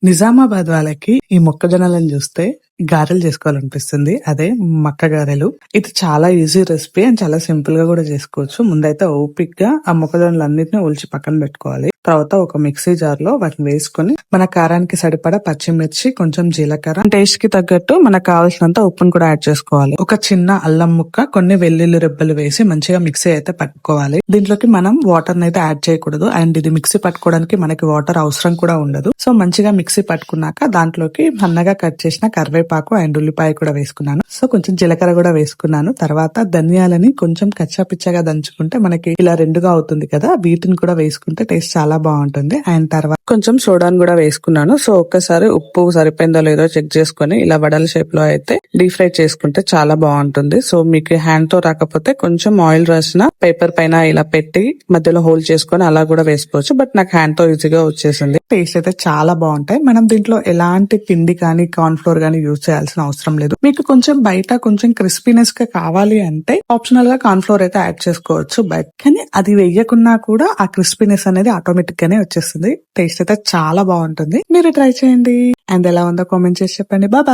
నిజామాబాద్ వాళ్ళకి ఈ మొక్కజొన్నలను చూస్తే గారెలు చేసుకోవాలనిపిస్తుంది. అదే మక్క గారెలు. ఇది చాలా ఈజీ రెసిపీ అండ్ చాలా సింపుల్ గా కూడా చేసుకోవచ్చు. ముందైతే ఓపిక్ గా ఆ మొక్కజొన్నలన్నిటిని ఒలిచి పక్కన పెట్టుకోవాలి. తర్వాత ఒక మిక్సీ జార్ లో వాటిని వేసుకుని మన కారానికి సరిపడా పచ్చిమిర్చి, కొంచెం జీలకర్ర, టేస్ట్ కి తగ్గట్టు మనకు కావాల్సినంత ఉప్పును కూడా యాడ్ చేసుకోవాలి. ఒక చిన్న అల్లం ముక్క, కొన్ని వెల్లుల్లి రెబ్బలు వేసి మంచిగా మిక్సీ అయితే పట్టుకోవాలి. దీంట్లోకి మనం వాటర్ అయితే యాడ్ చేయకూడదు. అండ్ ఇది మిక్సీ పట్టుకోవడానికి మనకి వాటర్ అవసరం కూడా ఉండదు. సో మంచిగా మిక్సీ పట్టుకున్నాక దాంట్లోకి సన్నగా కట్ చేసిన కరివేపాకు అండ్ ఉల్లిపాయ కూడా వేసుకున్నాను. సో కొంచెం జీలకర్ర కూడా వేసుకున్నాను. తర్వాత ధనియాలని కొంచెం కచ్చాపిచ్చగా దంచుకుంటే మనకి ఇలా రెండుగా అవుతుంది కదా, వీటిని కూడా వేసుకుంటే టేస్ట్ చాలా బాగుంటుంది. అండ్ తర్వాత కొంచెం సోడాను కూడా వేసుకున్నాను. సో ఒక్కసారి ఉప్పు సరిపోయిందో లేదో చెక్ చేసుకుని ఇలా వడల షేప్ లో అయితే డీప్ ఫ్రై చేసుకుంటే చాలా బాగుంటుంది. సో మీకు హ్యాండ్ తో రాకపోతే కొంచెం ఆయిల్ రాసిన పేపర్ పైన ఇలా పెట్టి మధ్యలో హోల్ చేసుకొని అలా కూడా వేసుకోవచ్చు. బట్ నాకు హ్యాండ్ తో ఈజీగా వచ్చేసింది. టేస్ట్ అయితే చాలా బాగుంటాయి. మనం దీంట్లో ఎలాంటి పిండి కానీ కార్న్ ఫ్లోర్ కానీ యూజ్ చేయాల్సిన అవసరం లేదు. మీకు కొంచెం బయట కొంచెం క్రిస్పీనెస్ గా కావాలి అంటే ఆప్షనల్ గా కార్న్ ఫ్లోర్ అయితే యాడ్ చేసుకోవచ్చు. బట్ కానీ అది వేయకున్నా కూడా ఆ క్రిస్పీనెస్ అనేది ఆటోమేటిక్ గానే వచ్చేస్తుంది. టేస్ట్ అయితే చాలా బాగుంటుంది. మీరు ట్రై చేయండి. అండ్ ఎలా ఉందో కామెంట్ చేసి చెప్పండి. బాయ్.